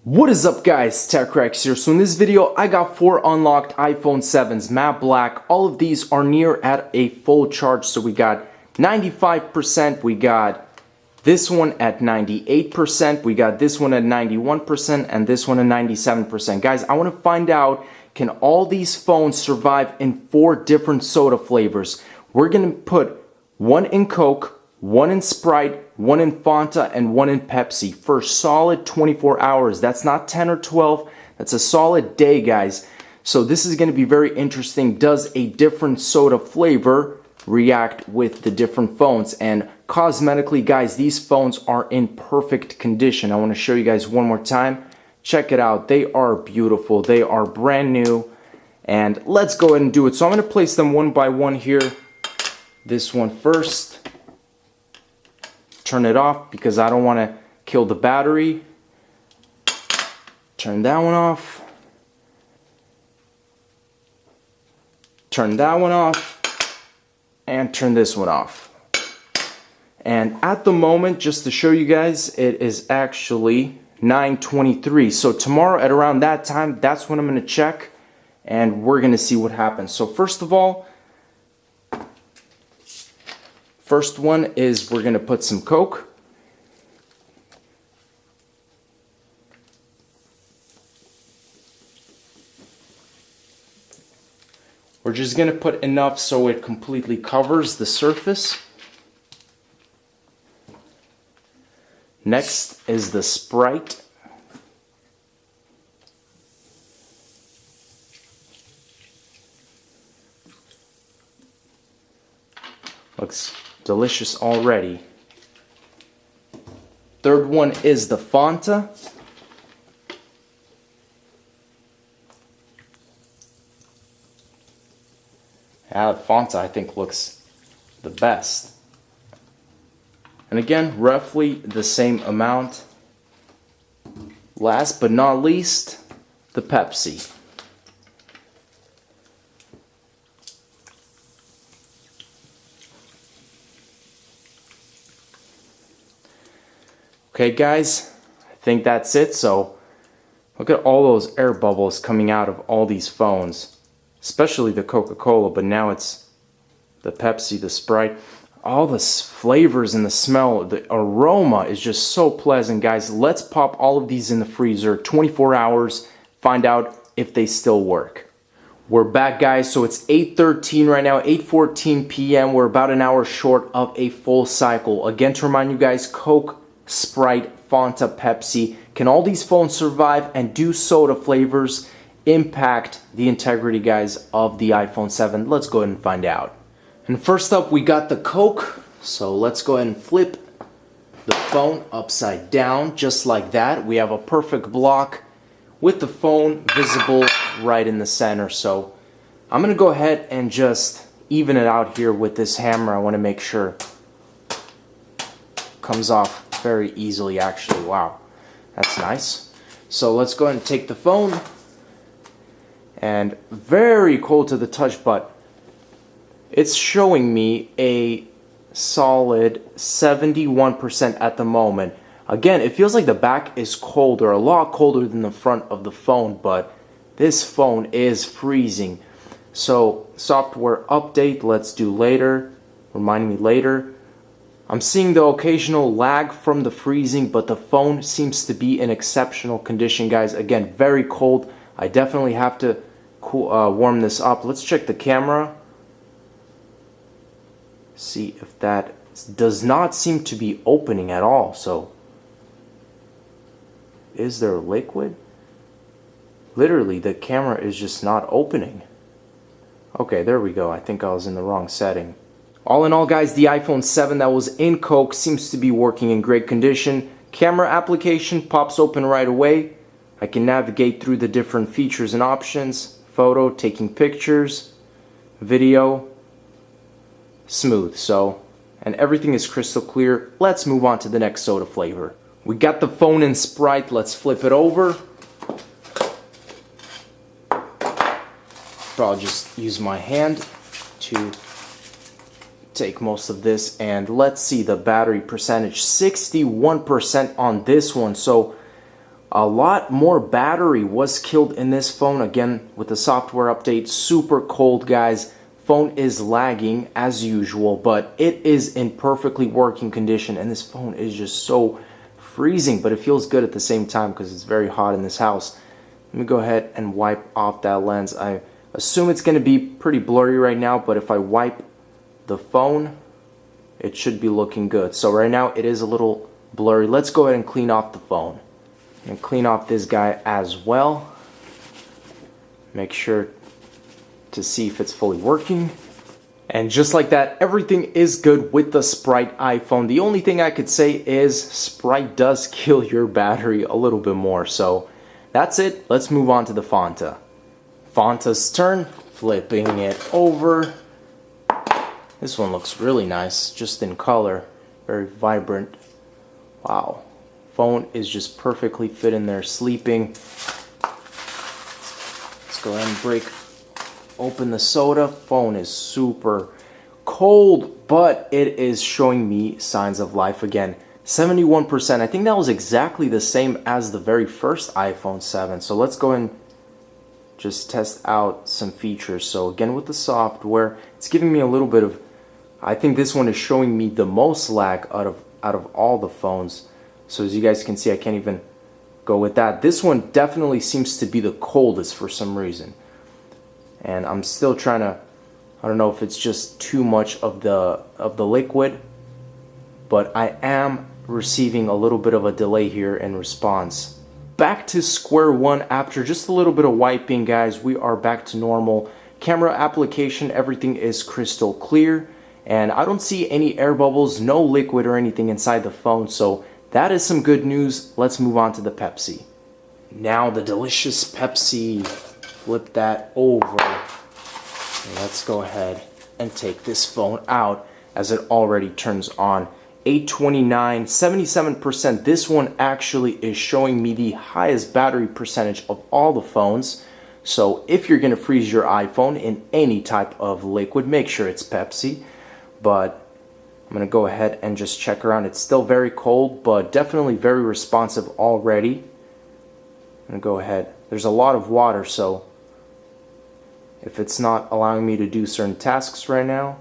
What is up guys, TechRex here. So in this video I got 4 unlocked iPhone 7s matte black. All of these are near at a full charge. So we got 95%, we got this one at 98%, we got this one at 91%, and this one at 97%. Guys, I want to find out, can all these phones survive in 4 different soda flavors? We're going to put one in Coke, one in Sprite, one in Fanta, and one in Pepsi for solid 24 hours. That's not 10 or 12. That's a solid day, guys. So this is going to be very interesting. Does a different soda flavor react with the different phones? And cosmetically, guys, these phones are in perfect condition. I want to show you guys one more time. Check it out. They are beautiful. They are brand new. And let's go ahead and do it. So I'm going to place them one by one here. This one first. Turn it off because I don't want to kill the battery. Turn that one off. Turn that one off. And turn this one off. And at the moment, just to show you guys, it is actually 9:23. So tomorrow at around that time, that's when I'm going to check. And we're going to see what happens. So first of all, first one is we're going to put some Coke. We're just going to put enough so it completely covers the surface. Next is the Sprite. Looks delicious already. Third one is the Fanta. Yeah, the Fanta I think looks the best. And again, roughly the same amount. Last but not least, the Pepsi. Okay guys, I think that's it. So look at all those air bubbles coming out of all these phones, especially the Coca-Cola, but now it's the Pepsi, the Sprite. All the flavors and the smell, the aroma is just so pleasant, guys. Let's pop all of these in the freezer, 24 hours, find out if they still work. We're back, guys. So it's 8:13 right now, 8:14 p.m. We're about an hour short of a full cycle. Again, to remind you guys, Coke, Sprite, Fanta, Pepsi. Can all these phones survive, and do soda flavors impact the integrity, guys, of the iPhone 7? Let's go ahead and find out. And first up, we got the Coke. So let's go ahead and flip the phone upside down just like that. We have a perfect block with the phone visible right in the center. So I'm going to go ahead and just even it out here with this hammer. I want to make sure it comes off very easily, actually. Wow, that's nice. So let's go ahead and take the phone, and very cold to the touch, but it's showing me a solid 71% at the moment. Again, it feels like the back is colder, a lot colder than the front of the phone, but this phone is freezing. So software update, let's do later, remind me later. I'm seeing the occasional lag from the freezing, but the phone seems to be in exceptional condition, guys. Again, very cold. I definitely have to warm this up. Let's check the camera. See if that does not seem to be opening at all. So, is there liquid? Literally, the camera is just not opening. Okay, there we go. I think I was in the wrong setting. All in all, guys, the iPhone 7 that was in Coke seems to be working in great condition. Camera application pops open right away. I can navigate through the different features and options. Photo, taking pictures, video, smooth. So, and everything is crystal clear. Let's move on to the next soda flavor. We got the phone in Sprite. Let's flip it over. I'll just use my hand to take most of this, and let's see the battery percentage. 61% on this one. So A lot more battery was killed in this phone. Again, with the software update, super cold, guys. Phone is lagging as usual, but it is in perfectly working condition, and this phone is just so freezing, but it feels good at the same time because it's very hot in this house. Let me go ahead and wipe off that lens. I assume it's going to be pretty blurry right now, but if I wipe the phone, it should be looking good. So right now it is a little blurry. Let's go ahead and clean off the phone and clean off this guy as well. Make sure to see if it's fully working. And just like that, everything is good with the Sprite iPhone. The only thing I could say is Sprite does kill your battery a little bit more. So that's it. Let's move on to the Fonta. Fonta's turn, flipping it over. This one looks really nice, just in color, very vibrant. Wow, phone is just perfectly fit in there, sleeping. Let's go ahead and break open the soda. Phone is super cold, but it is showing me signs of life again. 71%. I think that was exactly the same as the very first iPhone 7. So let's go and just test out some features. So again, with the software, it's giving me a little bit of, I think this one is showing me the most lag out of all the phones. So as you guys can see, I can't even go with that. This one definitely seems to be the coldest for some reason. And I'm still trying to, I don't know if it's just too much of the liquid, but I am receiving a little bit of a delay here in response. Back to square one after just a little bit of wiping, guys. We are back to normal. Camera application, everything is crystal clear, and I don't see any air bubbles, no liquid or anything inside the phone, so that is some good news. Let's move on to the Pepsi. Now the delicious Pepsi. Flip that over. And let's go ahead and take this phone out as it already turns on. 829, 77%. This one actually is showing me the highest battery percentage of all the phones. So if you're going to freeze your iPhone in any type of liquid, make sure it's Pepsi. But I'm going to go ahead and just check around. It's still very cold, but definitely very responsive already. I'm going to go ahead. There's a lot of water, so if it's not allowing me to do certain tasks right now,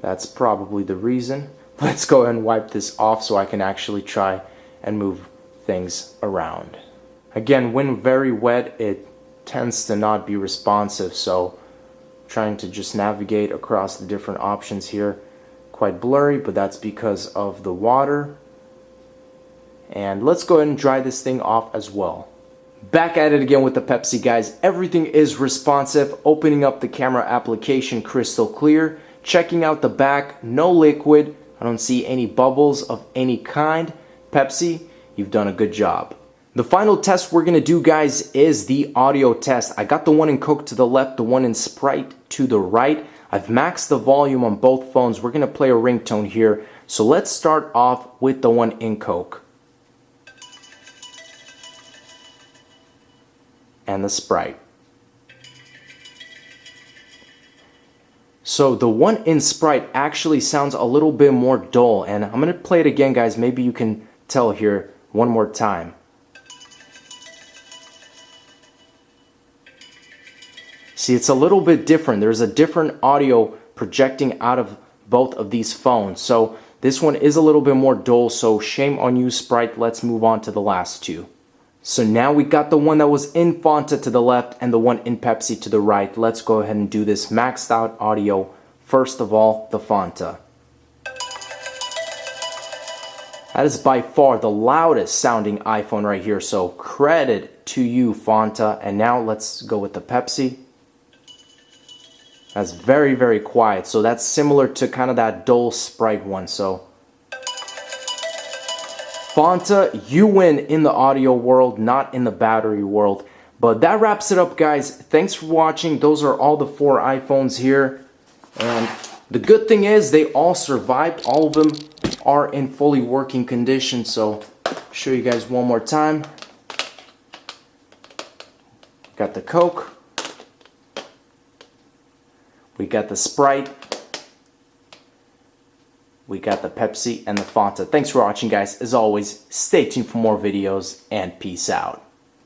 that's probably the reason. Let's go ahead and wipe this off so I can actually try and move things around. Again, when very wet, it tends to not be responsive, so trying to just navigate across the different options here. Quite blurry, but that's because of the water. And let's go ahead and dry this thing off as well. Back at it again with the Pepsi, guys. Everything is responsive. Opening up the camera application, crystal clear. Checking out the back, no liquid. I don't see any bubbles of any kind. Pepsi, you've done a good job. The final test we're going to do, guys, is the audio test. I got the one in Coke to the left, the one in Sprite to the right. I've maxed the volume on both phones. We're going to play a ringtone here. So let's start off with the one in Coke. And the Sprite. So the one in Sprite actually sounds a little bit more dull, and I'm going to play it again, guys. Maybe you can tell here one more time. See, it's a little bit different. There's a different audio projecting out of both of these phones. So this one is a little bit more dull, so shame on you, Sprite. Let's move on to the last two. So now we got the one that was in Fonta to the left and the one in Pepsi to the right. Let's go ahead and do this maxed out audio. First of all, the Fonta. That is by far the loudest sounding iPhone right here. So credit to you, Fonta. And now let's go with the Pepsi. That's very, very quiet. So that's similar to kind of that dull Sprite one. So Fonta, you win in the audio world, not in the battery world. But that wraps it up, guys. Thanks for watching. Those are all the 4 iPhones here. And the good thing is they all survived. All of them are in fully working condition. So I'll show you guys one more time. Got the Coke. We got the Sprite. we got the Pepsi and the Fanta. Thanks for watching, guys. As always, stay tuned for more videos, and peace out.